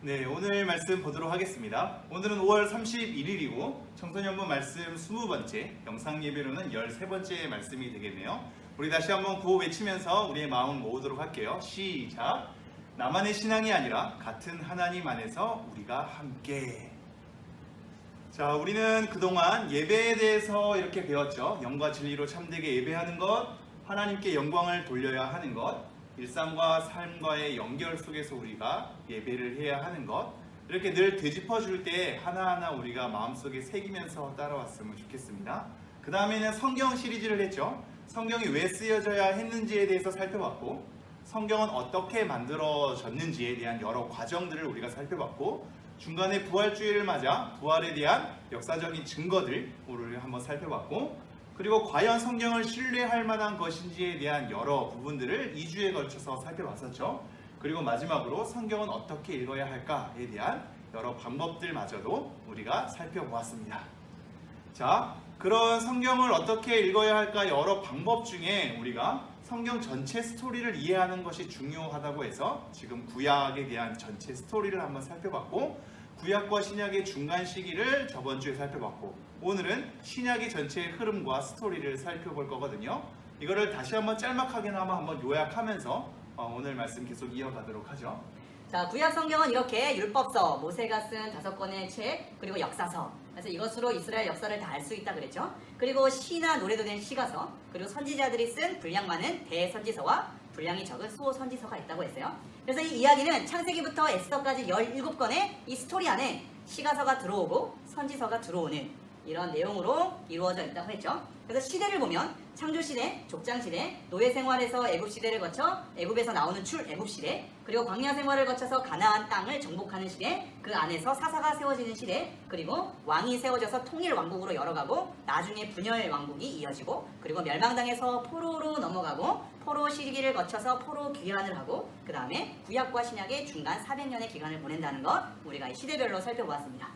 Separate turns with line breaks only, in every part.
네, 오늘 말씀 보도록 하겠습니다. 오늘은 5월 31일이고 청소년부 말씀 20번째, 영상 예배로는 13번째 말씀이 되겠네요. 우리 다시 한번 구호 외치면서 우리의 마음을 모으도록 할게요. 시작! 나만의 신앙이 아니라 같은 하나님 안에서 우리가 함께. 자, 우리는 그동안 예배에 대해서 이렇게 배웠죠. 영과 진리로 참되게 예배하는 것, 하나님께 영광을 돌려야 하는 것, 일상과 삶과의 연결 속에서 우리가 예배를 해야 하는 것, 이렇게 늘 되짚어줄 때 하나하나 우리가 마음속에 새기면서 따라왔으면 좋겠습니다. 그 다음에는 성경 시리즈를 했죠. 성경이 왜 쓰여져야 했는지에 대해서 살펴봤고, 성경은 어떻게 만들어졌는지에 대한 여러 과정들을 우리가 살펴봤고, 중간에 부활주의를 맞아 부활에 대한 역사적인 증거들 우리를 한번 살펴봤고, 그리고 과연 성경을 신뢰할 만한 것인지에 대한 여러 부분들을 2주에 걸쳐서 살펴봤었죠. 그리고 마지막으로 성경은 어떻게 읽어야 할까에 대한 여러 방법들마저도 우리가 살펴보았습니다. 자, 그런 성경을 어떻게 읽어야 할까 여러 방법 중에 우리가 성경 전체 스토리를 이해하는 것이 중요하다고 해서 지금 구약에 대한 전체 스토리를 한번 살펴봤고, 구약과 신약의 중간 시기를 저번 주에 살펴봤고, 오늘은 신약의 전체의 흐름과 스토리를 살펴볼 거거든요. 이거를 다시 한번 짤막하게나마 한번 요약하면서 오늘 말씀 계속 이어가도록 하죠.
자, 구약 성경은 이렇게 율법서, 모세가 쓴 5권의 책, 그리고 역사서. 그래서 이것으로 이스라엘 역사를 다 알 수 있다 그랬죠. 그리고 시나 노래도 된 시가서, 그리고 선지자들이 쓴 분량 많은 대선지서와 분량이 적은 소선지서가 있다고 했어요. 그래서 이 이야기는 창세기부터 에스더까지 17권의 이 스토리 안에 시가서가 들어오고 선지서가 들어오는 이런 내용으로 이루어져 있다고 했죠. 그래서 시대를 보면 창조시대, 족장시대, 노예생활에서 애굽시대를 거쳐 애굽에서 나오는 출애굽시대, 그리고 광야생활을 거쳐서 가나안 땅을 정복하는 시대, 그 안에서 사사가 세워지는 시대, 그리고 왕이 세워져서 통일왕국으로 열어가고 나중에 분열왕국이 이어지고, 그리고 멸망당해서 포로로 넘어가고 포로 시기를 거쳐서 포로 귀환을 하고, 그 다음에 구약과 신약의 중간 400년의 기간을 보낸다는 것, 우리가 이 시대별로 살펴보았습니다.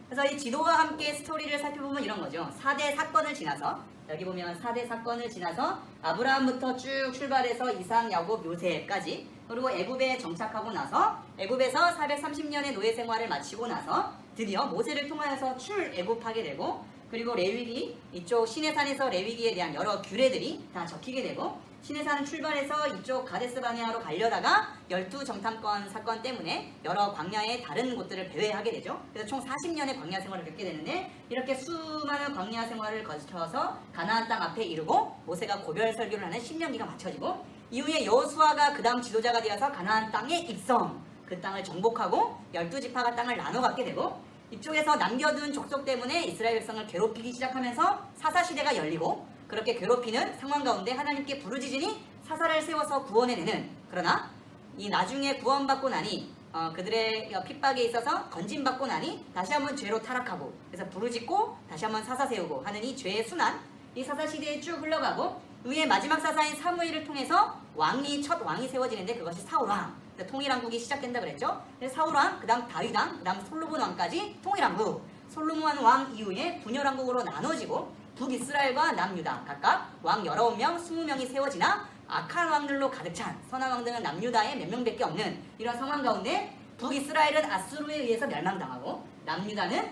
그래서 이 지도와 함께 스토리를 살펴보면 이런 거죠. 4대 사건을 지나서, 여기 보면 4대 사건을 지나서 아브라함부터 쭉 출발해서 이삭, 야곱, 요셉까지, 그리고 애굽에 정착하고 나서 애굽에서 430년의 노예 생활을 마치고 나서 드디어 모세를 통하여서 출애굽하게 되고, 그리고 레위기, 이쪽 시내산에서 레위기에 대한 여러 규례들이 다 적히게 되고, 시내산 출발해서 이쪽 가데스 바네아로 가려다가 12정탐권 사건 때문에 여러 광야의 다른 곳들을 배회하게 되죠. 그래서 총 40년의 광야 생활을 겪게 되는데, 이렇게 수많은 광야 생활을 거쳐서 가나안 땅 앞에 이르고 모세가 고별 설교를 하는 신명기가 마쳐지고, 이후에 여호수아가 그 다음 지도자가 되어서 가나안 땅에 입성, 그 땅을 정복하고 12지파가 땅을 나눠 갖게 되고, 이쪽에서 남겨둔 족속 때문에 이스라엘 백성을 괴롭히기 시작하면서 사사시대가 열리고, 그렇게 괴롭히는 상황 가운데 하나님께 부르짖으니 사사를 세워서 구원해내는, 그러나 이 나중에 구원받고 나니 그들의 핍박에 있어서 건진받고 나니 다시 한번 죄로 타락하고, 그래서 부르짖고 다시 한번 사사 세우고 하는 이 죄의 순환, 이 사사시대에 쭉 흘러가고, 위에 마지막 사사인 사무엘을 통해서 첫 왕이 세워지는데 그것이 사울왕, 통일왕국이 시작된다 그랬죠. 사울왕, 그 다음 다윗왕, 그 다음 솔로몬 왕까지 통일왕국, 솔로몬 왕 이후에 분열왕국으로 나눠지고, 북이스라엘과 남유다 각각 왕 19명, 20명이 세워지나 악한 왕들로 가득 찬, 선한 왕들은 남유다에 몇 명밖에 없는 이런 상황 가운데 북이스라엘은 아수르에 의해서 멸망당하고, 남유다는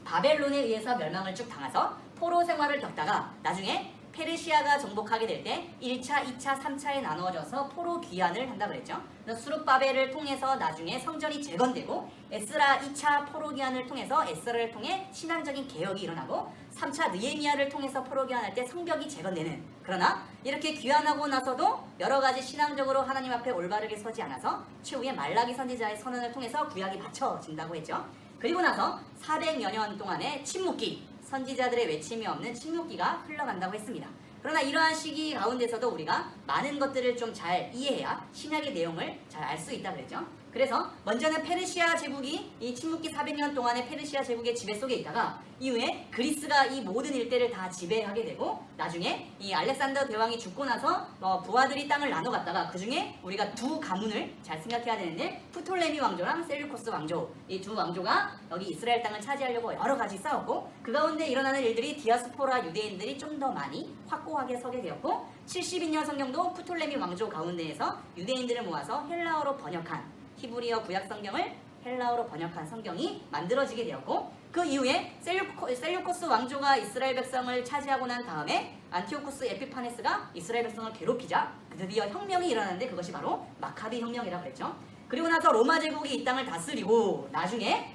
바벨론에 의해서 멸망을 쭉 당해서 포로 생활을 겪다가 나중에 페르시아가 정복하게 될 때 1차, 2차, 3차에 나누어져서 포로 귀환을 한다 그랬죠. 수룹바벨을 통해서 나중에 성전이 재건되고, 에스라 2차 포로 귀환을 통해서 에스라를 통해 신앙적인 개혁이 일어나고, 3차 느헤미야를 통해서 포로 귀환할 때 성벽이 재건되는, 그러나 이렇게 귀환하고 나서도 여러 가지 신앙적으로 하나님 앞에 올바르게 서지 않아서 최후의 말라기 선지자의 선언을 통해서 구약이 받쳐진다고 했죠. 그리고 나서 400여 년 동안의 침묵기, 선지자들의 외침이 없는 침묵기가 흘러간다고 했습니다. 그러나 이러한 시기 가운데서도 우리가 많은 것들을 좀 잘 이해해야 신약의 내용을 잘 알 수 있다 그랬죠. 그래서 먼저는 페르시아 제국이 이 침묵기 400년 동안의 페르시아 제국의 지배 속에 있다가, 이후에 그리스가 이 모든 일대를 다 지배하게 되고, 나중에 이 알렉산더 대왕이 죽고 나서 부하들이 땅을 나눠 갔다가, 그 중에 우리가 두 가문을 잘 생각해야 되는데, 프톨레미 왕조랑 셀루코스 왕조, 이 두 왕조가 여기 이스라엘 땅을 차지하려고 여러 가지 싸웠고, 그 가운데 일어나는 일들이 디아스포라 유대인들이 좀 더 많이 확고하게 서게 되었고, 72년 성경도 프톨레미 왕조 가운데에서 유대인들을 모아서 헬라어로 번역한 히브리어 구약 성경을 헬라어로 번역한 성경이 만들어지게 되었고 그 이후에 셀류코스 왕조가 이스라엘 백성을 차지하고 난 다음에 안티오쿠스 에피파네스가 이스라엘 백성을 괴롭히자 드디어 혁명이 일어났는데 그것이 바로 마카비 혁명이라고 그랬죠. 그리고 나서 로마 제국이 이 땅을 다스리고 나중에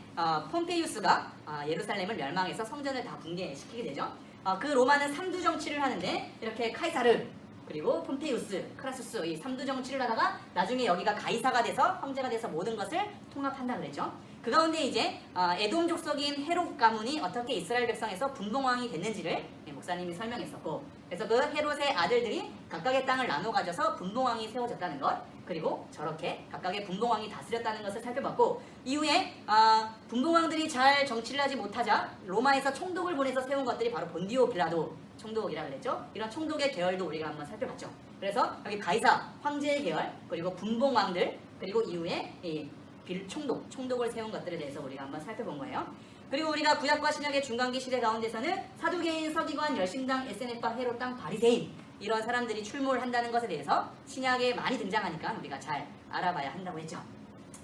폼페이우스가 예루살렘을 멸망해서 성전을 다 붕괴시키게 되죠. 그 로마는 삼두 정치를 하는데 이렇게 카이사르 그리고 폼페이우스, 크라수스 이 삼두 정치를 하다가 나중에 여기가 가이사가 돼서 황제가 돼서 모든 것을 통합한다 그랬죠. 그 가운데 이제 에돔 족속인 헤롯 가문이 어떻게 이스라엘 백성에서 분봉왕이 됐는지를 목사님이 설명했었고 그래서 그 헤롯의 아들들이 각각의 땅을 나눠 가져서 분봉왕이 세워졌다는 것 그리고 저렇게 각각의 분봉왕이 다스렸다는 것을 살펴봤고 이후에 분봉왕들이 잘 정치를 하지 못하자 로마에서 총독을 보내서 세운 것들이 바로 본디오 빌라도 총독이라고 그랬죠. 이런 총독의 계열도 우리가 한번 살펴봤죠. 그래서 여기 가이사 황제의 계열 그리고 분봉왕들 그리고 이후에 이 총독을 세운 것들에 대해서 우리가 한번 살펴본 거예요. 그리고 우리가 구약과 신약의 중간기 시대 가운데서는 사두개인, 서기관, 열심당, 에세넷바, 헤롯 땅, 바리새인 이런 사람들이 출몰을 한다는 것에 대해서 신약에 많이 등장하니까 우리가 잘 알아봐야 한다고 했죠.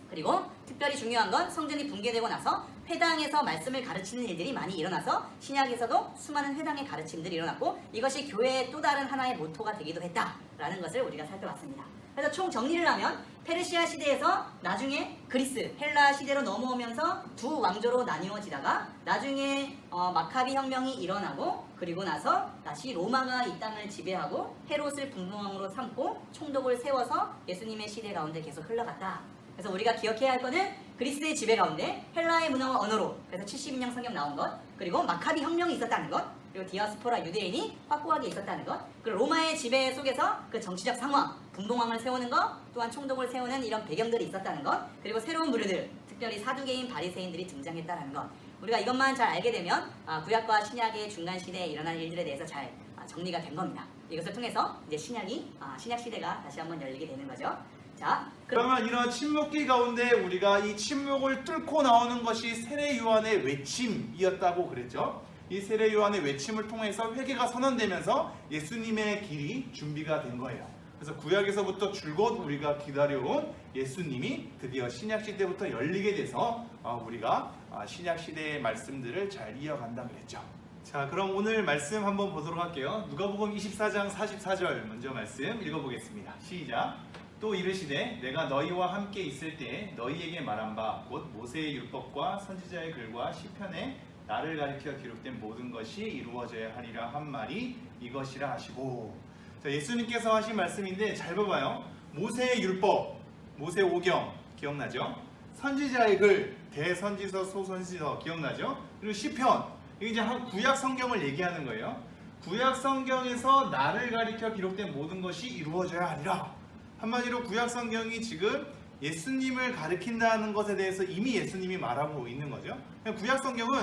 그리고 특별히 중요한 건 성전이 붕괴되고 나서 회당에서 말씀을 가르치는 일들이 많이 일어나서 신약에서도 수많은 회당의 가르침들이 일어났고 이것이 교회의 또 다른 하나의 모토가 되기도 했다라는 것을 우리가 살펴봤습니다. 그래서 총 정리를 하면 페르시아 시대에서 나중에 그리스, 헬라 시대로 넘어오면서 두 왕조로 나뉘어지다가 나중에 마카비 혁명이 일어나고 그리고 나서 다시 로마가 이 땅을 지배하고 헤롯을 분봉왕으로 삼고 총독을 세워서 예수님의 시대 가운데 계속 흘러갔다. 그래서 우리가 기억해야 할 거는 그리스의 지배 가운데 헬라의 문화와 언어로 그래서 72년 성경 나온 것 그리고 마카비 혁명이 있었다는 것 그리고 디아스포라 유대인이 확고하게 있었다는 것 그리고 로마의 지배 속에서 그 정치적 상황 분봉왕을 세우는 것 또한 총독을 세우는 이런 배경들이 있었다는 것 그리고 새로운 부류들 특별히 사두개인 바리새인들이 등장했다는 것 우리가 이것만 잘 알게 되면 구약과 신약의 중간 시대에 일어난 일들에 대해서 잘 정리가 된 겁니다. 이것을 통해서 이제 신약 시대가 다시 한번 열리게 되는 거죠. 자,
그러면 이런 침묵기 가운데 우리가 이 침묵을 뚫고 나오는 것이 세례 요한의 외침이었다고 그랬죠. 이 세례 요한의 외침을 통해서 회개가 선언되면서 예수님의 길이 준비가 된 거예요. 그래서 구약에서부터 줄곧 우리가 기다려온 예수님이 드디어 신약 시대부터 열리게 돼서 우리가 신약 시대의 말씀들을 잘 이어간다 그랬죠. 자, 그럼 오늘 말씀 한번 보도록 할게요. 누가복음 24장 44절 먼저 말씀 읽어보겠습니다. 시작. 또 이르시되 내가 너희와 함께 있을 때 너희에게 말한 바 곧 모세의 율법과 선지자의 글과 시편에 나를 가리켜 기록된 모든 것이 이루어져야 하리라 한 말이 이것이라 하시고. 자, 예수님께서 하신 말씀인데 잘 봐봐요. 모세의 율법, 모세 오경 기억나죠? 선지자의 글, 대선지서, 소선지서 기억나죠? 그리고 시편, 이게 이제 구약 성경을 얘기하는 거예요. 구약 성경에서 나를 가리켜 기록된 모든 것이 이루어져야 하리라. 한마디로 구약 성경이 지금 예수님을 가리킨다는 것에 대해서 이미 예수님이 말하고 있는 거죠. 구약 성경은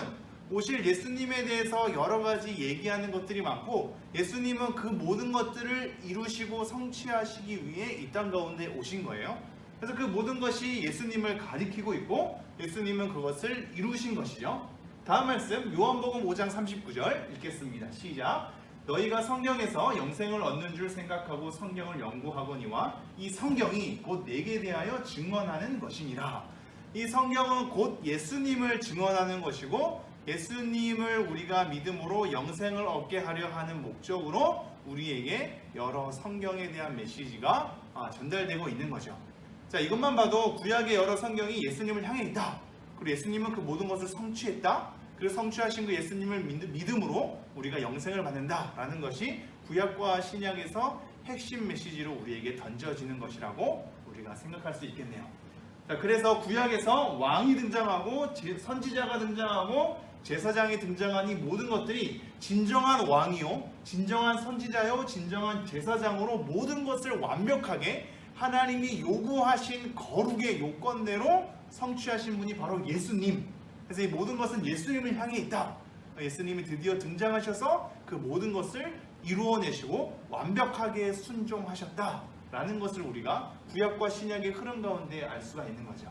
오실 예수님에 대해서 여러 가지 얘기하는 것들이 많고 예수님은 그 모든 것들을 이루시고 성취하시기 위해 이 땅 가운데 오신 거예요. 그래서 그 모든 것이 예수님을 가리키고 있고 예수님은 그것을 이루신 것이죠. 다음 말씀 요한복음 5장 39절 읽겠습니다. 시작. 너희가 성경에서 영생을 얻는 줄 생각하고 성경을 연구하거니와 이 성경이 곧 내게 대하여 증언하는 것이니라. 이 성경은 곧 예수님을 증언하는 것이고 예수님을 우리가 믿음으로 영생을 얻게 하려 하는 목적으로 우리에게 여러 성경에 대한 메시지가 전달되고 있는 거죠. 자, 이것만 봐도 구약의 여러 성경이 예수님을 향해 있다. 그리고 예수님은 그 모든 것을 성취했다. 그래서 성취하신 그 예수님을 믿음으로 우리가 영생을 받는다라는 것이 구약과 신약에서 핵심 메시지로 우리에게 던져지는 것이라고 우리가 생각할 수 있겠네요. 자, 그래서 구약에서 왕이 등장하고 선지자가 등장하고 제사장이 등장한 이 모든 것들이 진정한 왕이요, 진정한 선지자요, 진정한 제사장으로 모든 것을 완벽하게 하나님이 요구하신 거룩의 요건대로 성취하신 분이 바로 예수님. 그래서 이 모든 것은 예수님을 향해 있다. 예수님이 드디어 등장하셔서 그 모든 것을 이루어내시고 완벽하게 순종하셨다라는 것을 우리가 구약과 신약의 흐름 가운데 알 수가 있는 거죠.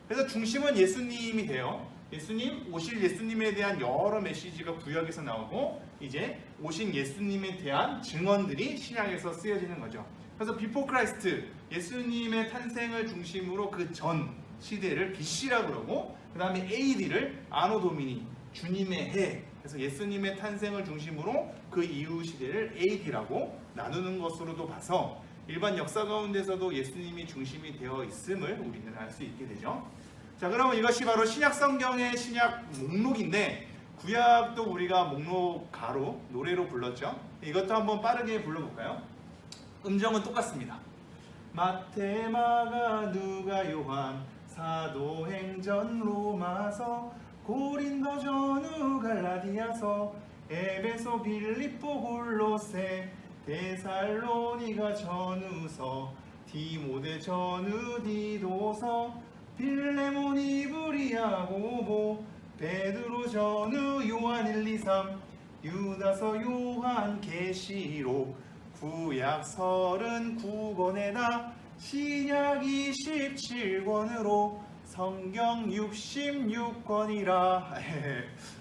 그래서 중심은 예수님이 돼요. 예수님, 오실 예수님에 대한 여러 메시지가 구약에서 나오고 이제 오신 예수님에 대한 증언들이 신약에서 쓰여지는 거죠. 그래서 비포 크라이스트, 예수님의 탄생을 중심으로 그 전 시대를 BC라고 그러고, 그 다음에 AD를 아노 도미니, 주님의 해. 그래서 예수님의 탄생을 중심으로 그 이후 시대를 AD라고 나누는 것으로도 봐서 일반 역사 가운데서도 예수님이 중심이 되어 있음을 우리는 알 수 있게 되죠. 자, 그러면 이것이 바로 신약 성경의 신약 목록인데, 구약도 우리가 목록가로 노래로 불렀죠. 이것도 한번 빠르게 불러볼까요? 음정은 똑같습니다. 마태, 마가, 누가, 요한, 사도행전, 로마서, 고린도, 전후, 갈라디아서, 에베소, 빌립보, 골로새, 데살로니가, 전후서, 디모데, 전후, 디도서, 빌레몬, 이브리야, 고보, 베드로, 전후, 요한 1, 2, 3, 유다서, 요한, 계시록, 구약 39권에다 신약 27권으로 성경 66권이라.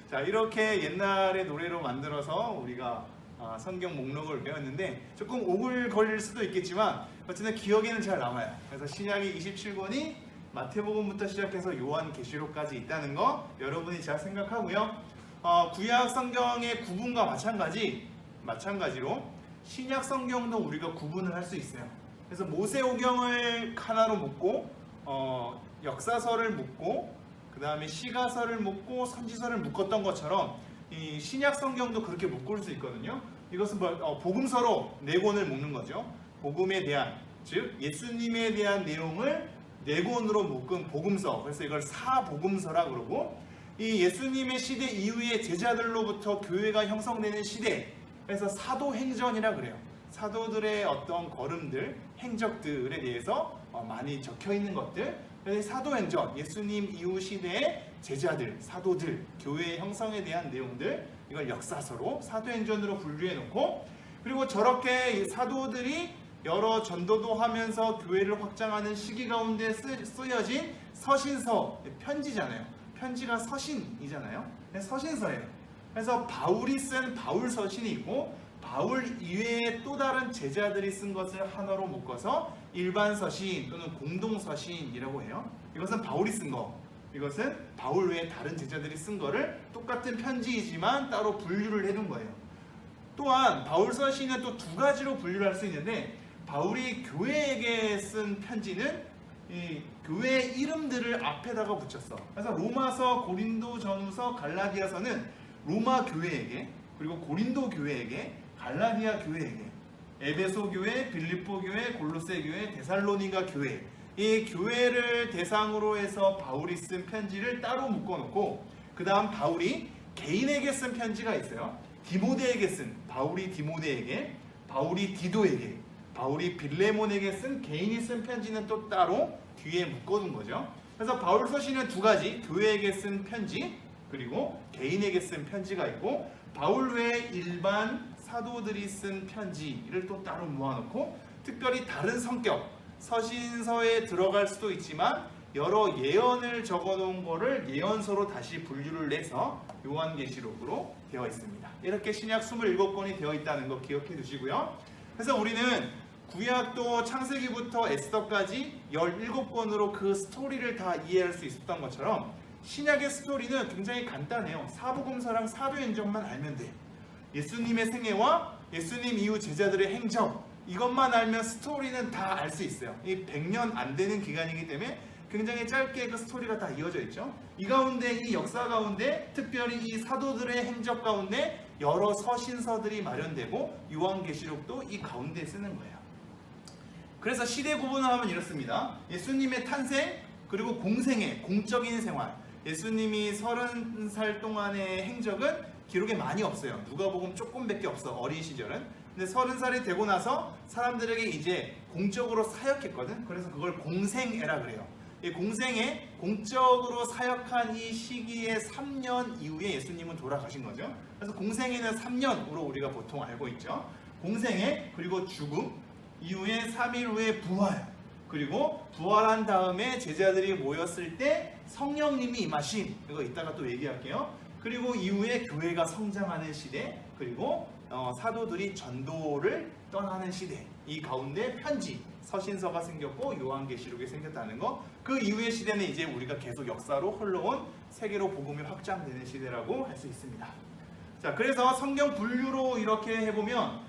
자, 이렇게 옛날의 노래로 만들어서 우리가 성경 목록을 배웠는데 조금 오글거릴 수도 있겠지만 어쨌든 기억에는 잘 남아요. 그래서 신약이 27권이 마태복음부터 시작해서 요한계시록까지 있다는 거 여러분이 잘 생각하고요. 구약 성경의 구분과 마찬가지로 신약 성경도 우리가 구분을 할 수 있어요. 그래서 모세오경을 하나로 묶고 역사서를 묶고 그 다음에 시가서를 묶고 선지서를 묶었던 것처럼 이 신약 성경도 그렇게 묶을 수 있거든요. 이것은 복음서로 4권을 묶는 거죠. 복음에 대한, 즉 예수님에 대한 내용을 4권으로 묶은 복음서. 그래서 이걸 사복음서라 그러고, 이 예수님의 시대 이후에 제자들로부터 교회가 형성되는 시대, 그래서 사도행전이라 그래요. 사도들의 어떤 걸음들, 행적들에 대해서 많이 적혀 있는 것들. 그래서 사도행전, 예수님 이후 시대의 제자들, 사도들, 교회의 형성에 대한 내용들, 이걸 역사서로 사도행전으로 분류해 놓고, 그리고 저렇게 사도들이 여러 전도도 하면서 교회를 확장하는 시기 가운데 쓰여진 서신서, 편지잖아요. 편지가 서신이잖아요. 서신서예요. 그래서 바울이 쓴 바울서신이 있고, 바울 이외에 또 다른 제자들이 쓴 것을 하나로 묶어서 일반서신 또는 공동서신이라고 해요. 이것은 바울이 쓴 거, 이것은 바울 외에 다른 제자들이 쓴 거를 똑같은 편지이지만 따로 분류를 해둔 거예요. 또한 바울서신은 또 2가지로 분류를 할 수 있는데, 바울이 교회에게 쓴 편지는 이 교회 이름들을 앞에다가 붙였어. 그래서 로마서, 고린도 전후서, 갈라디아서는 로마 교회에게, 그리고 고린도 교회에게, 갈라디아 교회에게, 에베소 교회, 빌립보 교회, 골로새 교회, 데살로니가 교회, 이 교회를 대상으로 해서 바울이 쓴 편지를 따로 묶어놓고, 그 다음 바울이 개인에게 쓴 편지가 있어요. 디모데에게 쓴, 바울이 디모데에게, 바울이 디도에게, 바울이 빌레몬에게 쓴 개인이 쓴 편지는 또 따로 뒤에 묶어둔 거죠. 그래서 바울 서신은 2가지, 교회에게 쓴 편지, 그리고 개인에게 쓴 편지가 있고, 바울 외에 일반 사도들이 쓴 편지를 또 따로 모아놓고, 특별히 다른 성격, 서신서에 들어갈 수도 있지만 여러 예언을 적어놓은 거를 예언서로 다시 분류를 내서 요한계시록으로 되어 있습니다. 이렇게 신약 27권이 되어 있다는 거 기억해 두시고요. 그래서 우리는 구약도 창세기부터 에스더까지 17권으로 그 스토리를 다 이해할 수 있었던 것처럼, 신약의 스토리는 굉장히 간단해요. 사복음서랑 사도행전만 알면 돼. 예수님의 생애와 예수님 이후 제자들의 행적, 이것만 알면 스토리는 다 알 수 있어요. 이 100년 안 되는 기간이기 때문에 굉장히 짧게 그 스토리가 다 이어져 있죠. 이 가운데, 이 역사 가운데, 특별히 이 사도들의 행적 가운데 여러 서신서들이 마련되고, 요한계시록도 이 가운데 쓰는 거예요. 그래서 시대 구분을 하면 이렇습니다. 예수님의 탄생, 그리고 공생애, 공적인 생활. 예수님이 30살 동안의 행적은 기록에 많이 없어요. 누가복음 조금밖에 없어, 어린 시절은. 근데 30살이 되고 나서 사람들에게 이제 공적으로 사역했거든. 그래서 그걸 공생애라 그래요. 이 공생애, 공적으로 사역한 이 시기의 3년 이후에 예수님은 돌아가신 거죠. 그래서 공생애는 3년으로 우리가 보통 알고 있죠. 공생애, 그리고 죽음, 이후에 3일 후에 부활, 그리고 부활한 다음에 제자들이 모였을 때 성령님이 임하신, 이거 이따가 또 얘기할게요. 그리고 이후에 교회가 성장하는 시대, 그리고 사도들이 전도를 떠나는 시대, 이 가운데 편지, 서신서가 생겼고 요한계시록이 생겼다는 거. 그 이후의 시대는 이제 우리가 계속 역사로 흘러온 세계로 복음이 확장되는 시대라고 할 수 있습니다. 자, 그래서 성경 분류로 이렇게 해보면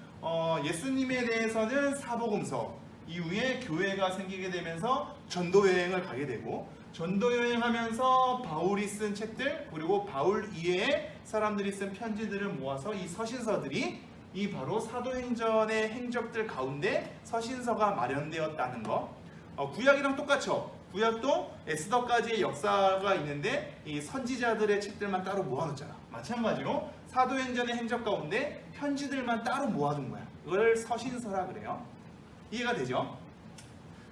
예수님에 대해서는 사복음서 이후에 교회가 생기게 되면서 전도 여행을 가게 되고, 전도 여행하면서 바울이 쓴 책들, 그리고 바울 이외에 사람들이 쓴 편지들을 모아서 이 서신서들이 이 바로 사도행전의 행적들 가운데 서신서가 마련되었다는 거. 구약이랑 똑같죠. 구약도 에스더까지의 역사가 있는데 이 선지자들의 책들만 따로 모아놓잖아. 마찬가지로 사도행전의 행적 가운데 편지들만 따로 모아둔 거야. 이걸 서신서라 그래요. 이해가 되죠?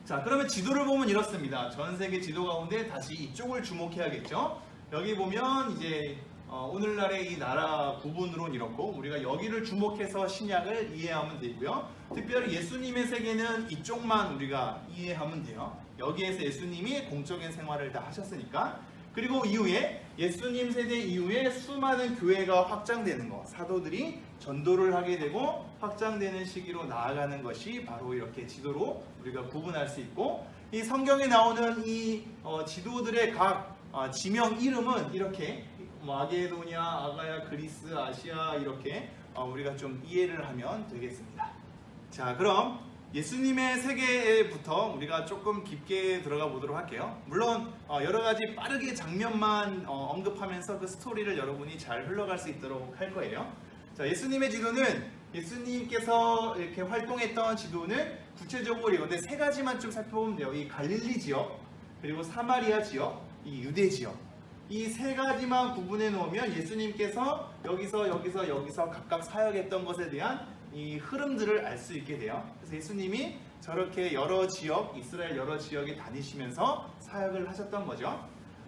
자, 그러면 지도를 보면 이렇습니다. 전 세계 지도 가운데 다시 이쪽을 주목해야겠죠. 여기 보면 이제 오늘날의 이 나라 구분으로는 이렇고, 우리가 여기를 주목해서 신약을 이해하면 되고요. 특별히 예수님의 세계는 이쪽만 우리가 이해하면 돼요. 여기에서 예수님이 공적인 생활을 다 하셨으니까. 그리고 이후에 예수님 세대 이후에 수많은 교회가 확장되는 거, 사도들이 전도를 하게 되고 확장되는 시기로 나아가는 것이 바로 이렇게 지도로 우리가 구분할 수 있고, 이 성경에 나오는 이 지도들의 각 지명 이름은 이렇게 마게도냐, 아가야, 그리스, 아시아 이렇게 우리가 좀 이해를 하면 되겠습니다. 자, 그럼 예수님의 세계부터 우리가 조금 깊게 들어가 보도록 할게요. 물론 여러 가지 빠르게 장면만 언급하면서 그 스토리를 여러분이 잘 흘러갈 수 있도록 할 거예요. 자, 예수님의 지도는, 예수님께서 이렇게 활동했던 지도는 구체적으로 이건데 세 가지만 좀 살펴보면 돼요. 이 갈릴리 지역, 그리고 사마리아 지역, 이 유대 지역. 이 세 가지만 구분해 놓으면 예수님께서 여기서 각각 사역했던 것에 대한 이 흐름들을 알 수 있게 돼요. 그래서 예수님이 저렇게 여러 지역, 이스라엘 여러 지역에 다니시면서 사역을 하셨던 거죠.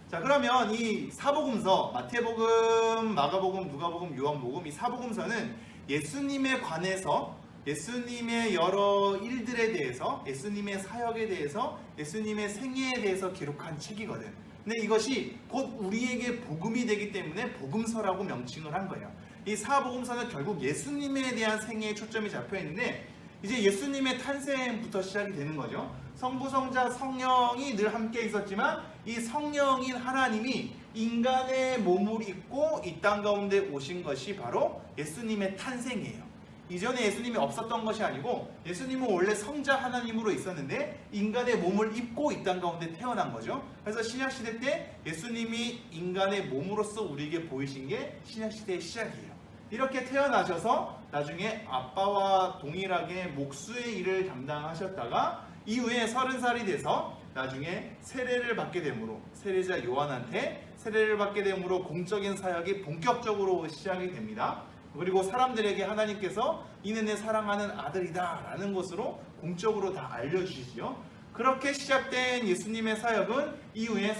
자, 그러면 이 사복음서, 마태복음, 마가복음, 누가복음, 요한복음, 이 사복음서는 예수님에 관해서, 예수님의 여러 일들에 대해서, 예수님의 사역에 대해서, 예수님의 생애에 대해서 기록한 책이거든. 근데 이것이 곧 우리에게 복음이 되기 때문에 복음서라고 명칭을 한 거예요. 이 사복음서는 결국 예수님에 대한 생애에 초점이 잡혀 있는데, 이제 예수님의 탄생부터 시작이 되는 거죠. 성부, 성자, 성령이 늘 함께 있었지만 이 성령인 하나님이 인간의 몸을 입고 이 땅 가운데 오신 것이 바로 예수님의 탄생이에요. 이전에 예수님이 없었던 것이 아니고 예수님은 원래 성자 하나님으로 있었는데 인간의 몸을 입고 이 땅 가운데 태어난 거죠. 그래서 신약시대 때 예수님이 인간의 몸으로서 우리에게 보이신 게 신약시대의 시작이에요. 이렇게 태어나셔서 나중에 아빠와 동일하게 목수의 일을 담당하셨다가 이후에 30살이 돼서 나중에 세례를 받게 되므로, 세례자 요한한테 세례를 받게 되므로 공적인 사역이 본격적으로 시작이 됩니다. 그리고 사람들에게 하나님께서 이는 내 사랑하는 아들이다 라는 것으로 공적으로 다 알려주시죠. 그렇게 시작된 예수님의 사역은 이후에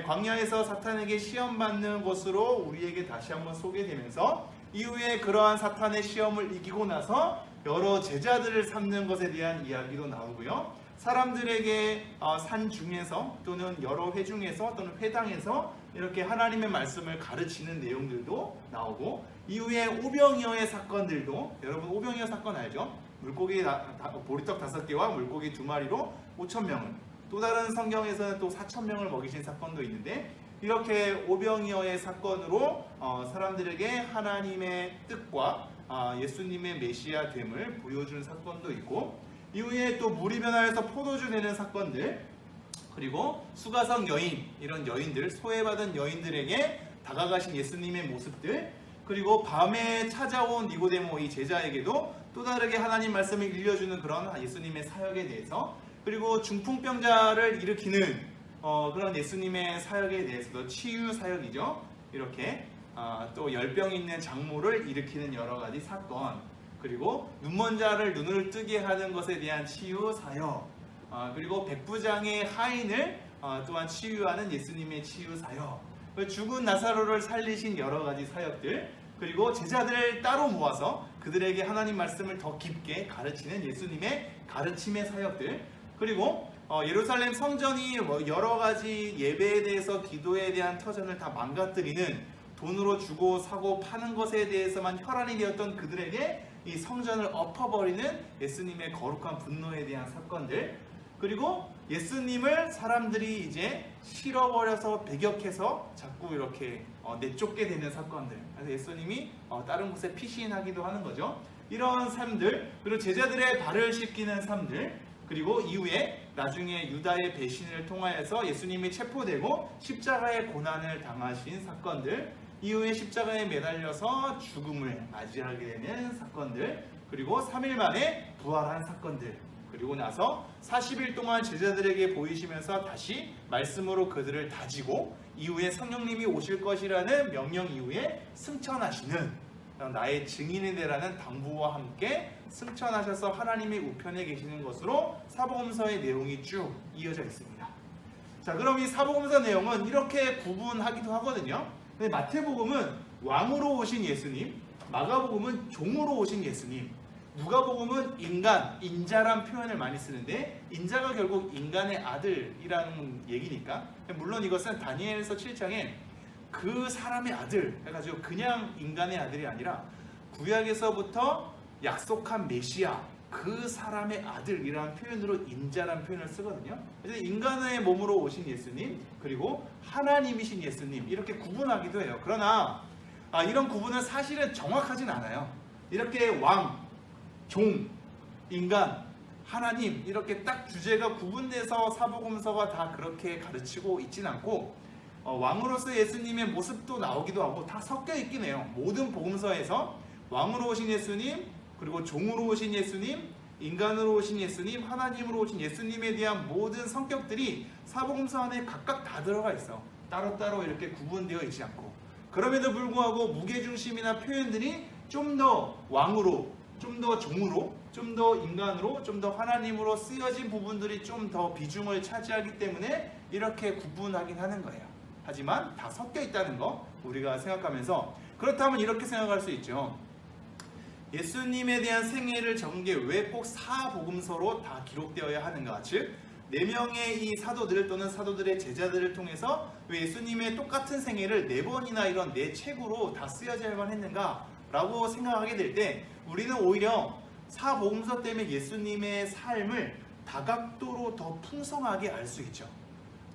광야에서 사탄에게 시험받는 것으로 우리에게 다시 한번 소개되면서, 이후에 그러한 사탄의 시험을 이기고 나서 여러 제자들을 삼는 것에 대한 이야기도 나오고요. 사람들에게 산 중에서 또는 여러 회중에서 또는 회당에서 이렇게 하나님의 말씀을 가르치는 내용들도 나오고, 이후에 오병이어의 사건들도, 여러분 오병이어 사건 알죠? 물고기 보리떡 5개와 물고기 2마리로 5,000명을, 또 다른 성경에서는 또 4,000명을 먹이신 사건도 있는데, 이렇게 오병이어의 사건으로 사람들에게 하나님의 뜻과 예수님의 메시아 됨을 보여주는 사건도 있고, 이후에 또 물이 변화해서 포도주 되는 사건들, 그리고 수가성 여인, 이런 여인들, 소외받은 여인들에게 다가가신 예수님의 모습들, 그리고 밤에 찾아온 니고데모 이 제자에게도 또 다르게 하나님 말씀을 일려주는 그런 예수님의 사역에 대해서, 그리고 중풍병자를 일으키는 그런 예수님의 사역에 대해서도 치유 사역이죠. 이렇게 또 열병 있는 장모를 일으키는 여러 가지 사건, 그리고 눈먼 자를 눈을 뜨게 하는 것에 대한 치유 사역, 그리고 백부장의 하인을 또한 치유하는 예수님의 치유 사역, 죽은 나사로를 살리신 여러 가지 사역들, 그리고 제자들을 따로 모아서 그들에게 하나님 말씀을 더 깊게 가르치는 예수님의 가르침의 사역들, 그리고 예루살렘 성전이 여러 가지 예배에 대해서 기도에 대한 터전을 다 망가뜨리는 돈으로 주고 사고 파는 것에 대해서만 혈안이 되었던 그들에게 이 성전을 엎어버리는 예수님의 거룩한 분노에 대한 사건들, 그리고 예수님을 사람들이 이제 실어버려서 배격해서 자꾸 이렇게 내쫓게 되는 사건들. 그래서 예수님이 다른 곳에 피신하기도 하는 거죠. 이런 삶들, 그리고 제자들의 발을 씻기는 삶들, 그리고 이후에 나중에 유다의 배신을 통하여서 예수님이 체포되고 십자가의 고난을 당하신 사건들, 이후에 십자가에 매달려서 죽음을 맞이하게 되는 사건들, 그리고 3일 만에 부활한 사건들, 그리고 나서 40일 동안 제자들에게 보이시면서 다시 말씀으로 그들을 다지고 이후에 성령님이 오실 것이라는 명령 이후에 승천하시는, 나의 증인이 되라는 당부와 함께 승천하셔서 하나님의 우편에 계시는 것으로 사복음서의 내용이 쭉 이어져 있습니다. 자, 그럼 이 사복음서 내용은 이렇게 구분하기도 하거든요. 근데 마태복음은 왕으로 오신 예수님, 마가복음은 종으로 오신 예수님, 누가복음은 인자란 표현을 많이 쓰는데 인자가 결국 인간의 아들이라는 얘기니까, 물론 이것은 다니엘서 7장에 그 사람의 아들 해가지고 그냥 인간의 아들이 아니라 구약에서부터 약속한 메시아, 그 사람의 아들이라는 표현으로 인자라는 표현을 쓰거든요. 그래서 인간의 몸으로 오신 예수님, 그리고 하나님이신 예수님, 이렇게 구분하기도 해요. 그러나 이런 구분은 사실은 정확하진 않아요. 이렇게 왕, 종, 인간, 하나님, 이렇게 딱 주제가 구분돼서 사복음서가 다 그렇게 가르치고 있진 않고, 왕으로서 예수님의 모습도 나오기도 하고 다 섞여 있긴 해요. 모든 복음서에서 왕으로 오신 예수님, 그리고 종으로 오신 예수님, 인간으로 오신 예수님, 하나님으로 오신 예수님에 대한 모든 성격들이 사복음서 안에 각각 다 들어가 있어. 따로따로 이렇게 구분되어 있지 않고. 그럼에도 불구하고 무게중심이나 표현들이 좀 더 왕으로, 좀 더 종으로, 좀 더 인간으로, 좀 더 하나님으로 쓰여진 부분들이 좀 더 비중을 차지하기 때문에 이렇게 구분하긴 하는 거예요. 하지만 다 섞여 있다는 거 우리가 생각하면서, 그렇다면 이렇게 생각할 수 있죠. 예수님에 대한 생애를 적은 게 왜 꼭 사복음서로 다 기록되어야 하는가? 즉 4명의 이 사도들 또는 사도들의 제자들을 통해서 왜 예수님의 똑같은 생애를 4번이나 이런 4책으로 다 쓰여져야만 했는가? 라고 생각하게 될 때 우리는 오히려 사복음서 때문에 예수님의 삶을 다각도로 더 풍성하게 알 수 있죠.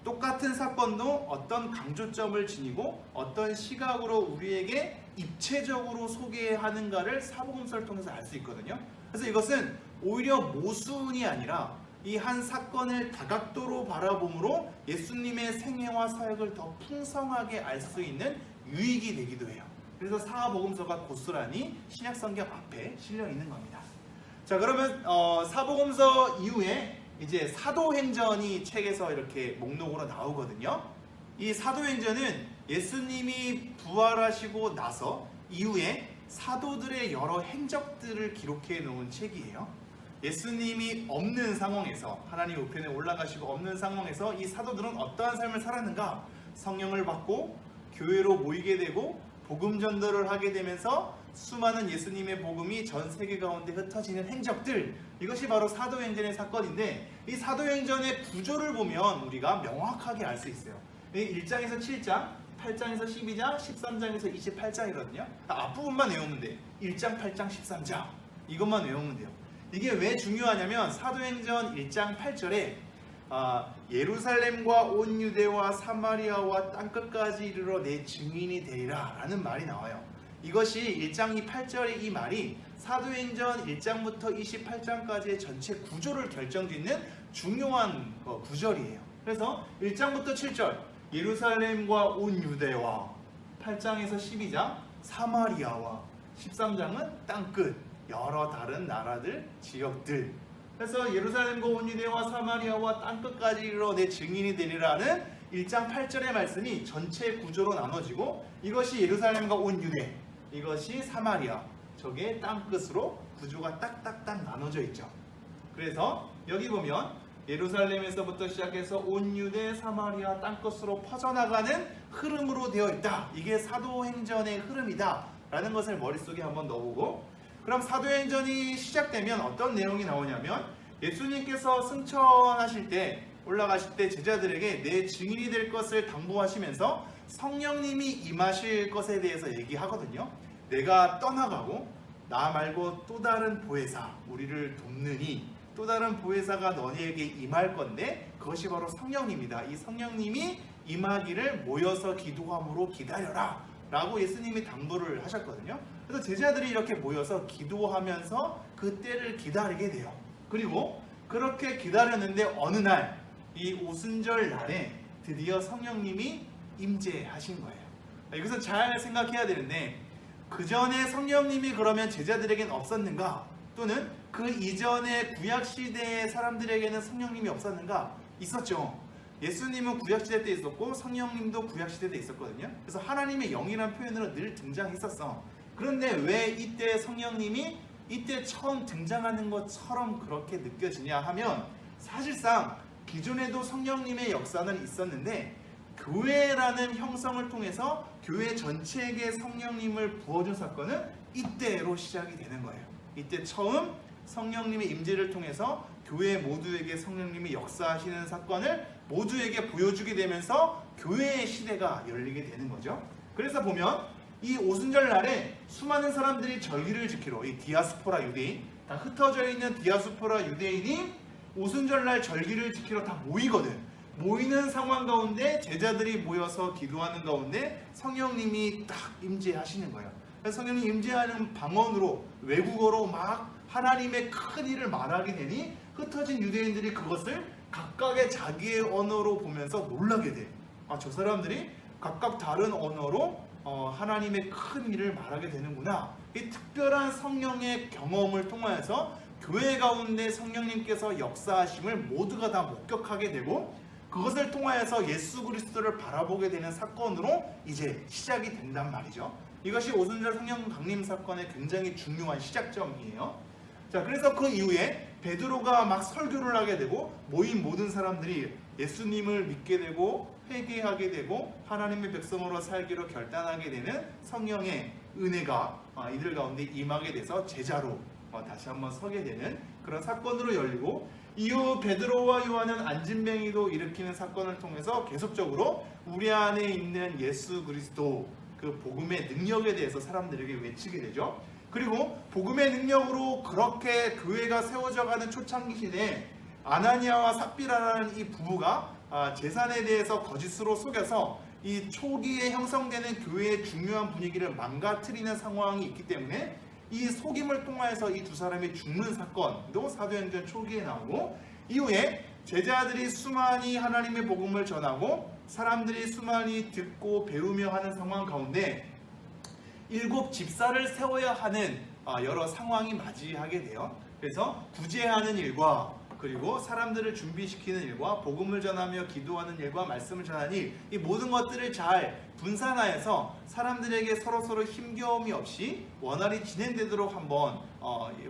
똑같은 사건도 어떤 강조점을 지니고 어떤 시각으로 우리에게 입체적으로 소개하는가를 사복음서를 통해서 알 수 있거든요. 그래서 이것은 오히려 모순이 아니라 이 한 사건을 다각도로 바라봄으로 예수님의 생애와 사역을 더 풍성하게 알 수 있는 유익이 되기도 해요. 그래서 사복음서가 고스란히 신약성경 앞에 실려 있는 겁니다. 자, 그러면 사복음서 이후에 이제 사도행전이 책에서 이렇게 목록으로 나오거든요. 이 사도행전은 예수님이 부활하시고 나서 이후에 사도들의 여러 행적들을 기록해 놓은 책이에요. 예수님이 없는 상황에서, 하나님 우편에 올라가시고 없는 상황에서 이 사도들은 어떠한 삶을 살았는가? 성령을 받고 교회로 모이게 되고 복음 전도를 하게 되면서 수많은 예수님의 복음이 전 세계 가운데 흩어지는 행적들, 이것이 바로 사도행전의 사건인데, 이 사도행전의 구조를 보면 우리가 명확하게 알 수 있어요. 1장에서 7장, 8장에서 12장, 13장에서 28장이거든요. 앞부분만 외우면 돼. 1장, 8장, 13장 이것만 외우면 돼요. 이게 왜 중요하냐면 사도행전 1장 8절에 예루살렘과 온 유대와 사마리아와 땅끝까지 이르러 내 증인이 되리라 라는 말이 나와요. 이것이 1장 8절의 이 말이 사도행전 1장부터 28장까지의 전체 구조를 결정짓는 중요한 구절이에요. 그래서 1장부터 7절 예루살렘과 온 유대와, 8장에서 12장 사마리아와, 13장은 땅끝 여러 다른 나라들, 지역들. 그래서 예루살렘과 온 유대와 사마리아와 땅끝까지 이르러 내 증인이 되리라는 1장 8절의 말씀이 전체 구조로 나눠지고, 이것이 예루살렘과 온 유대, 이것이 사마리아, 저게 땅끝으로 구조가 딱딱딱 나눠져 있죠. 그래서 여기 보면 예루살렘에서부터 시작해서 온 유대, 사마리아, 땅끝으로 퍼져나가는 흐름으로 되어 있다. 이게 사도행전의 흐름이다 라는 것을 머릿속에 한번 넣어보고, 그럼 사도행전이 시작되면 어떤 내용이 나오냐면 예수님께서 승천하실 때 올라가실 때 제자들에게 내 증인이 될 것을 당부하시면서 성령님이 임하실 것에 대해서 얘기하거든요. 내가 떠나가고 나 말고 또 다른 보혜사 우리를 돕느니 또 다른 보혜사가 너희에게 임할 건데 그것이 바로 성령님이다. 이 성령님이 임하기를 모여서 기도함으로 기다려라 라고 예수님이 당부를 하셨거든요. 그래서 제자들이 이렇게 모여서 기도하면서 그 때를 기다리게 돼요. 그리고 그렇게 기다렸는데 어느 날 이 오순절 날에 드디어 성령님이 임재하신 거예요. 이것은 잘 생각해야 되는데 그 전에 성령님이 그러면 제자들에게는 없었는가? 또는 그 이전의 구약시대의 사람들에게는 성령님이 없었는가? 있었죠. 예수님은 구약시대 때 있었고 성령님도 구약시대 때 있었거든요. 그래서 하나님의 영이라는 표현으로 늘 등장했었어. 그런데 왜 이때 성령님이 이때 처음 등장하는 것처럼 그렇게 느껴지냐 하면 사실상 기존에도 성령님의 역사는 있었는데 교회라는 형성을 통해서 교회 전체에게 성령님을 부어준 사건은 이때로 시작이 되는 거예요. 이때 처음 성령님의 임재를 통해서 교회 모두에게 성령님이 역사하시는 사건을 모두에게 보여주게 되면서 교회의 시대가 열리게 되는 거죠. 그래서 보면 이 오순절 날에 수많은 사람들이 절기를 지키러 이 디아스포라 유대인, 다 흩어져 있는 디아스포라 유대인이 오순절날 절기를 지키러 다 모이거든. 모이는 상황 가운데 제자들이 모여서 기도하는 가운데 성령님이 딱 임재하시는 거예요. 그래서 성령님 임재하는 방언으로 외국어로 막 하나님의 큰 일을 말하게 되니 흩어진 유대인들이 그것을 각각의 자기의 언어로 보면서 놀라게 돼. 아, 저 사람들이 각각 다른 언어로 하나님의 큰 일을 말하게 되는구나. 이 특별한 성령의 경험을 통하여서 교회 가운데 성령님께서 역사하심을 모두가 다 목격하게 되고 그것을 통하여서 예수 그리스도를 바라보게 되는 사건으로 이제 시작이 된단 말이죠. 이것이 오순절 성령 강림 사건의 굉장히 중요한 시작점이에요. 자, 그래서 그 이후에 베드로가 막 설교를 하게 되고 모인 모든 사람들이 예수님을 믿게 되고 회개하게 되고 하나님의 백성으로 살기로 결단하게 되는 성령의 은혜가 이들 가운데 임하게 돼서 제자로 다시 한번 서게 되는 그런 사건으로 열리고 이후 베드로와 요한은 안진뱅이도 일으키는 사건을 통해서 계속적으로 우리 안에 있는 예수 그리스도 그 복음의 능력에 대해서 사람들에게 외치게 되죠. 그리고 복음의 능력으로 그렇게 교회가 세워져가는 초창기 시대에 아나니아와 삽비라라는 이 부부가 재산에 대해서 거짓으로 속여서 이 초기에 형성되는 교회의 중요한 분위기를 망가뜨리는 상황이 있기 때문에 이 속임을 통하여서 이 두 사람이 죽는 사건도 사도행전 초기에 나오고 이후에 제자들이 수많이 하나님의 복음을 전하고 사람들이 수많이 듣고 배우며 하는 상황 가운데 7 집사를 세워야 하는 여러 상황이 맞이하게 돼요. 그래서 구제하는 일과 그리고 사람들을 준비시키는 일과 복음을 전하며 기도하는 일과 말씀을 전하는 일, 이 모든 것들을 잘 분산하여서 사람들에게 서로 힘겨움이 없이 원활히 진행되도록 한번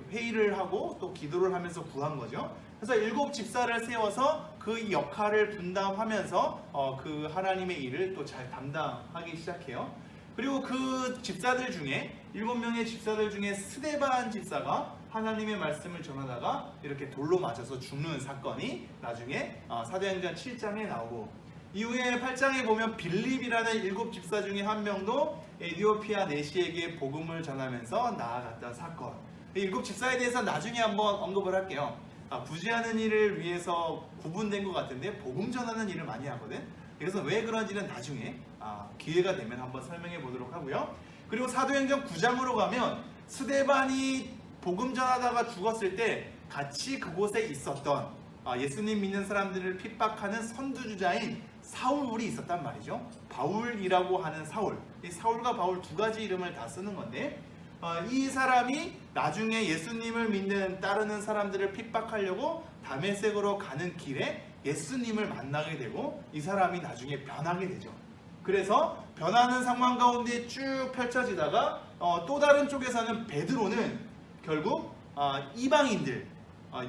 회의를 하고 또 기도를 하면서 구한 거죠. 그래서 7 집사를 세워서 그 역할을 분담하면서 그 하나님의 일을 또 잘 담당하기 시작해요. 그리고 그 집사들 중에 7명의 집사들 중에 스데반 집사가 하나님의 말씀을 전하다가 이렇게 돌로 맞아서 죽는 사건이 나중에 사도행전 7장에 나오고 이후에 8장에 보면 빌립이라는 7 집사 중에 한 명도 에디오피아 내시에게 복음을 전하면서 나아갔던 사건. 7 집사에 대해서 나중에 한번 언급을 할게요. 구제하는 일을 위해서 구분된 것 같은데 복음 전하는 일을 많이 하거든. 그래서 왜 그런지는 나중에 기회가 되면 한번 설명해 보도록 하고요. 그리고 사도행전 9장으로 가면 스데반이 복음 전하다가 죽었을 때 같이 그곳에 있었던 예수님 믿는 사람들을 핍박하는 선두주자인 사울이 있었단 말이죠. 바울이라고 하는 사울. 이 사울과 바울 두 가지 이름을 다 쓰는 건데 이 사람이 나중에 예수님을 믿는 따르는 사람들을 핍박하려고 다메섹으로 가는 길에 예수님을 만나게 되고 이 사람이 나중에 변하게 되죠. 그래서 변하는 상황 가운데 쭉 펼쳐지다가 또 다른 쪽에서는 베드로는 결국 이방인들,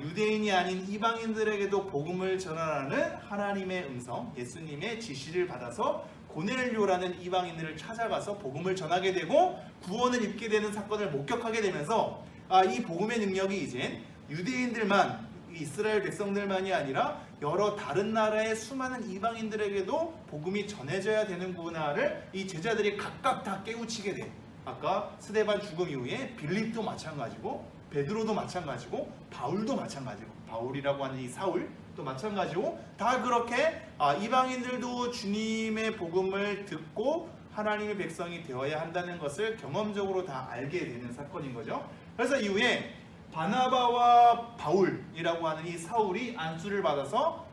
유대인이 아닌 이방인들에게도 복음을 전하라는 하나님의 음성, 예수님의 지시를 받아서 고넬료라는 이방인들을 찾아가서 복음을 전하게 되고 구원을 입게 되는 사건을 목격하게 되면서 이 복음의 능력이 이제 유대인들만 이스라엘 백성들만이 아니라 여러 다른 나라의 수많은 이방인들에게도 복음이 전해져야 되는구나를 이 제자들이 각각 다 깨우치게 돼. 아까 스데반 죽음 이후에 빌립도 마찬가지고 베드로도 마찬가지고 바울도 마찬가지고 바울이라고 하는 이 사울도 마찬가지고 다 그렇게 이방인들도 주님의 복음을 듣고 하나님의 백성이 되어야 한다는 것을 경험적으로 다 알게 되는 사건인 거죠. 그래서 이후에 바나바와 바울이라고 하는 이 사울이 안수를 받아서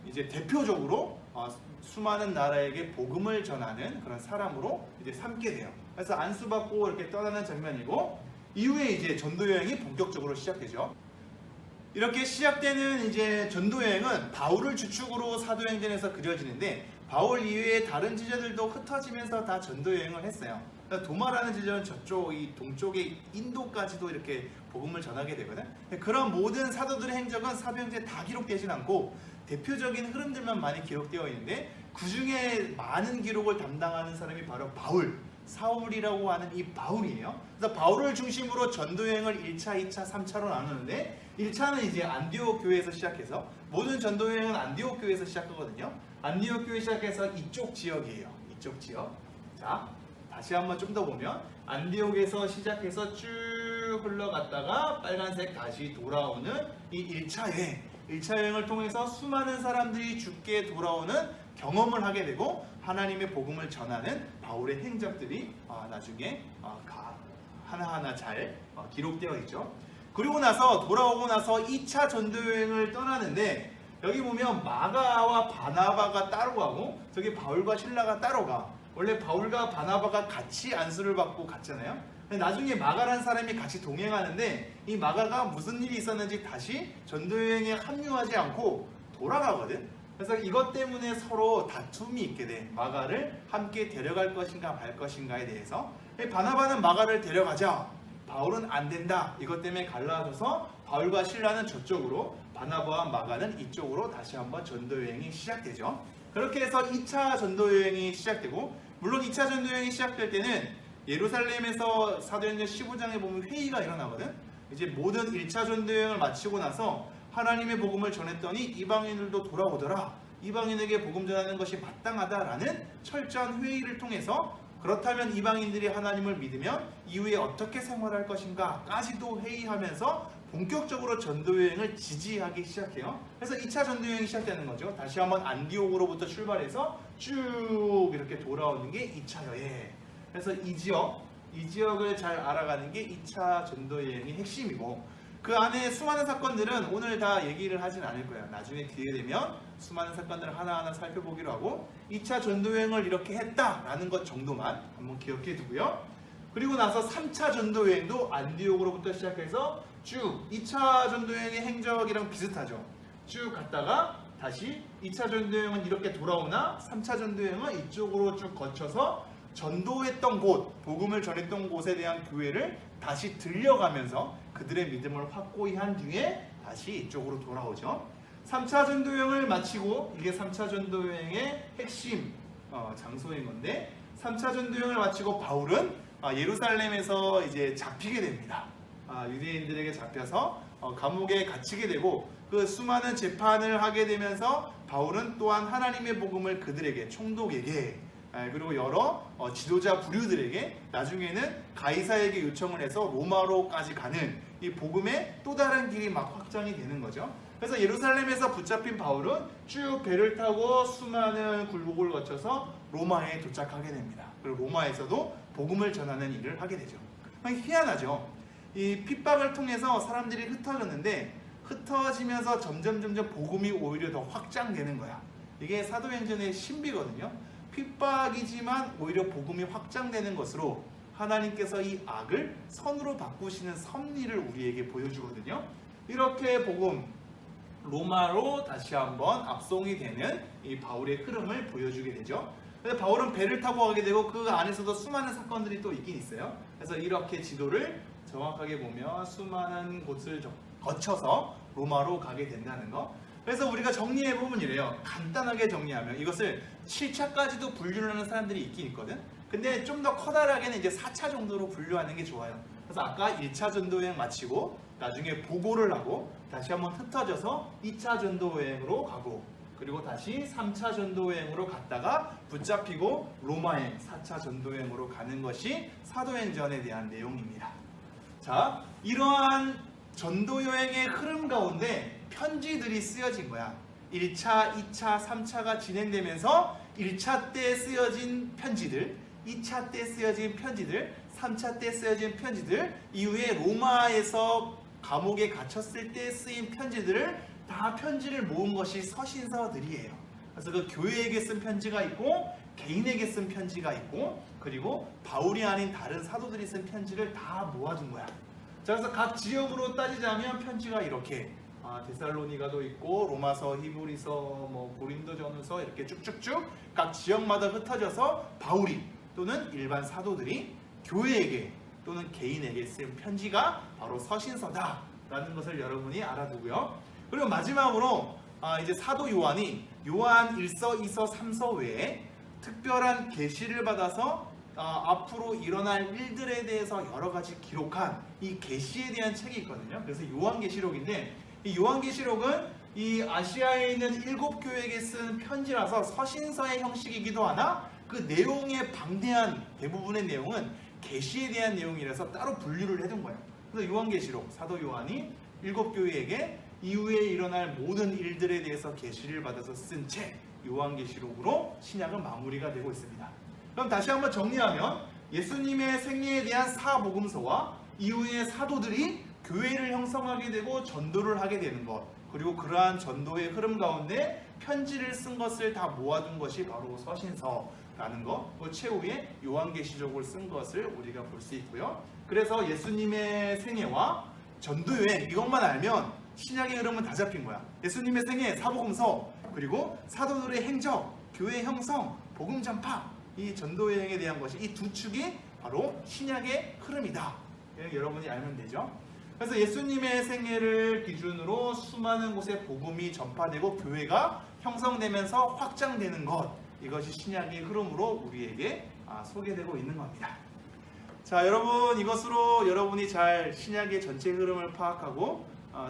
이제 대표적으로 수많은 나라에게 복음을 전하는 그런 사람으로 이제 삼게 돼요. 그래서 안수받고 이렇게 떠나는 장면이고 이후에 이제 전도 여행이 본격적으로 시작되죠. 이렇게 시작되는 이제 전도 여행은 바울을 주축으로 사도행전에서 그려지는데 바울 이외에 다른 제자들도 흩어지면서 다 전도 여행을 했어요. 그러니까 도마라는 제자는 저쪽 이 동쪽의 인도까지도 이렇게 복음을 전하게 되거든. 그런 모든 사도들의 행적은 사도행전에 다 기록되진 않고 대표적인 흐름들만 많이 기록되어 있는데 그 중에 많은 기록을 담당하는 사람이 바로 바울, 사울이라고 하는 이 바울이에요. 그래서 바울을 중심으로 전도 여행을 1차, 2차, 3차로 나누는데 1차는 이제 안디옥 교회에서 시작해서 모든 전도 여행은 안디옥 교회에서 시작하거든요. 안디옥 교회 시작해서 이쪽 지역이에요. 이쪽 지역. 자, 다시 한번 좀 더 보면 안디옥에서 시작해서 쭉 흘러갔다가 빨간색 다시 돌아오는 이 1차 여행. 1차 여행을 통해서 수많은 사람들이 죽게 돌아오는 경험을 하게 되고 하나님의 복음을 전하는 바울의 행적들이 나중에 하나하나 잘 기록되어 있죠. 그리고 나서 돌아오고 나서 2차 전도 여행을 떠나는데 여기 보면 마가와 바나바가 따로 가고 저기 바울과 실라가 따로 가. 원래 바울과 바나바가 같이 안수를 받고 갔잖아요. 근데 나중에 마가라는 사람이 같이 동행하는데 이 마가가 무슨 일이 있었는지 다시 전도 여행에 합류하지 않고 돌아가거든. 그래서 이것 때문에 서로 다툼이 있게 돼. 마가를 함께 데려갈 것인가 말 것인가에 대해서. 바나바는 마가를 데려가자. 바울은 안 된다. 이것 때문에 갈라져서 바울과 실라는 저쪽으로, 바나바와 마가는 이쪽으로 다시 한번 전도 여행이 시작되죠. 그렇게 해서 2차 전도 여행이 시작되고, 물론 2차 전도 여행이 시작될 때는 예루살렘에서 사도행전 15장에 보면 회의가 일어나거든. 이제 모든 1차 전도 여행을 마치고 나서 하나님의 복음을 전했더니 이방인들도 돌아오더라. 이방인에게 복음 전하는 것이 마땅하다라는 철저한 회의를 통해서 그렇다면 이방인들이 하나님을 믿으면 이후에 어떻게 생활할 것인가까지도 회의하면서 본격적으로 전도 여행을 지지하기 시작해요. 그래서 2차 전도 여행이 시작되는 거죠. 다시 한번 안디옥으로부터 출발해서 쭉 이렇게 돌아오는 게 2차 여행. 그래서 이 지역을 잘 알아가는 게 2차 전도 여행의 핵심이고 그 안에 수많은 사건들은 오늘 다 얘기를 하진 않을 거예요. 나중에 기회 되면 수많은 사건들을 하나하나 살펴보기로 하고 2차 전도여행을 이렇게 했다라는 것 정도만 한번 기억해 두고요. 그리고 나서 3차 전도여행도 안디옥으로부터 시작해서 쭉 2차 전도여행의 행적이랑 비슷하죠. 쭉 갔다가 다시 2차 전도여행은 이렇게 돌아오나 3차 전도여행은 이쪽으로 쭉 거쳐서 전도했던 곳, 복음을 전했던 곳에 대한 교회를 다시 들려가면서 그들의 믿음을 확고히 한 뒤에 다시 이쪽으로 돌아오죠. 3차 전도여행을 마치고 이게 3차 전도여행의 핵심 장소인 건데 3차 전도여행을 마치고 바울은 예루살렘에서 이제 잡히게 됩니다. 유대인들에게 잡혀서 감옥에 갇히게 되고 그 수많은 재판을 하게 되면서 바울은 또한 하나님의 복음을 그들에게 총독에게 그리고 여러 지도자 부류들에게 나중에는 가이사에게 요청을 해서 로마로까지 가는 이 복음의 또 다른 길이 막 확장이 되는 거죠. 그래서 예루살렘에서 붙잡힌 바울은 쭉 배를 타고 수많은 굴곡을 거쳐서 로마에 도착하게 됩니다. 그리고 로마에서도 복음을 전하는 일을 하게 되죠. 희한하죠. 이 핍박을 통해서 사람들이 흩어졌는데 흩어지면서 점점 복음이 오히려 더 확장되는 거야. 이게 사도행전의 신비거든요. 핍박이지만 오히려 복음이 확장되는 것으로 하나님께서 이 악을 선으로 바꾸시는 섭리를 우리에게 보여주거든요. 이렇게 복음 로마로 다시 한번 압송이 되는 이 바울의 흐름을 보여주게 되죠. 그래서 바울은 배를 타고 가게 되고 그 안에서도 수많은 사건들이 또 있긴 있어요. 그래서 이렇게 지도를 정확하게 보면 수많은 곳을 거쳐서 로마로 가게 된다는 거. 그래서 우리가 정리해 보면 이래요. 간단하게 정리하면 이것을 7차까지도 분류를 하는 사람들이 있긴 있거든. 근데 좀 더 커다랗게는 이제 4차 정도로 분류하는 게 좋아요. 그래서 아까 1차 전도여행 마치고 나중에 보고를 하고 다시 한번 흩어져서 2차 전도여행으로 가고 그리고 다시 3차 전도여행으로 갔다가 붙잡히고 로마행 4차 전도여행으로 가는 것이 사도행전에 대한 내용입니다. 자, 이러한 전도여행의 흐름 가운데 편지들이 쓰여진 거야. 1차, 2차, 3차가 진행되면서 1차 때 쓰여진 편지들, 2차 때 쓰여진 편지들, 3차 때 쓰여진 편지들, 이후에 로마에서 감옥에 갇혔을 때 쓰인 편지들을 다 편지를 모은 것이 서신서들이에요. 그래서 그 교회에게 쓴 편지가 있고 개인에게 쓴 편지가 있고 그리고 바울이 아닌 다른 사도들이 쓴 편지를 다 모아둔 거야. 자, 그래서 각 지역으로 따지자면 편지가 이렇게 데살로니가도 있고 로마서, 히브리서, 고린도전서 이렇게 쭉쭉쭉 각 지역마다 흩어져서 바울이 또는 일반 사도들이 교회에게 또는 개인에게 쓴 편지가 바로 서신서다라는 것을 여러분이 알아두고요. 그리고 마지막으로 이제 사도 요한이 요한 1서, 2서, 3서 외에 특별한 계시를 받아서 앞으로 일어날 일들에 대해서 여러 가지 기록한 이 계시에 대한 책이 있거든요. 그래서 요한계시록인데 이 요한계시록은 이 아시아에 있는 7교회에게 쓴 편지라서 서신서의 형식이기도 하나 그 내용의 방대한 대부분의 내용은 계시에 대한 내용이라서 따로 분류를 해둔 거예요. 그래서 요한계시록, 사도 요한이 7교회에게 이후에 일어날 모든 일들에 대해서 계시를 받아서 쓴 책 요한계시록으로 신약은 마무리가 되고 있습니다. 그럼 다시 한번 정리하면 예수님의 생애에 대한 사복음서와 이후에 사도들이 교회를 형성하게 되고 전도를 하게 되는 것, 그리고 그러한 전도의 흐름 가운데 편지를 쓴 것을 다 모아둔 것이 바로 서신서라는 것, 그 최후에 요한계시록을 쓴 것을 우리가 볼 수 있고요. 그래서 예수님의 생애와 전도여행 이것만 알면 신약의 흐름은 다 잡힌 거야. 예수님의 생애, 사복음서, 그리고 사도들의 행적, 교회 형성, 복음 전파, 이 전도여행에 대한 것이 이 두 축이 바로 신약의 흐름이다. 여러분이 알면 되죠. 그래서 예수님의 생애를 기준으로 수많은 곳에 복음이 전파되고 교회가 형성되면서 확장되는 것, 이것이 신약의 흐름으로 우리에게 소개되고 있는 겁니다. 자, 여러분, 이것으로 여러분이 잘 신약의 전체 흐름을 파악하고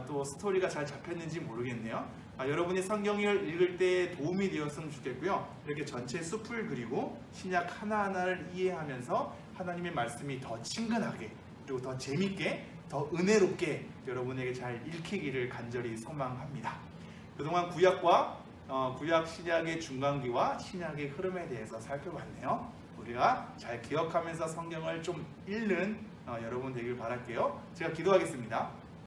또 스토리가 잘 잡혔는지 모르겠네요. 여러분이 성경을 읽을 때 도움이 되었으면 좋겠고요. 이렇게 전체 숲을 그리고 신약 하나하나를 이해하면서 하나님의 말씀이 더 친근하게 그리고 더 재밌게 더 은혜롭게 여러분에게 잘 읽히기를 간절히 소망합니다. 그동안 구약 신약의 중간기와 신약의 흐름에 대해서 살펴봤네요. 우리가 잘 기억하면서 성경을 좀 읽는 여러분 되길 바랄게요. 제가 기도하겠습니다.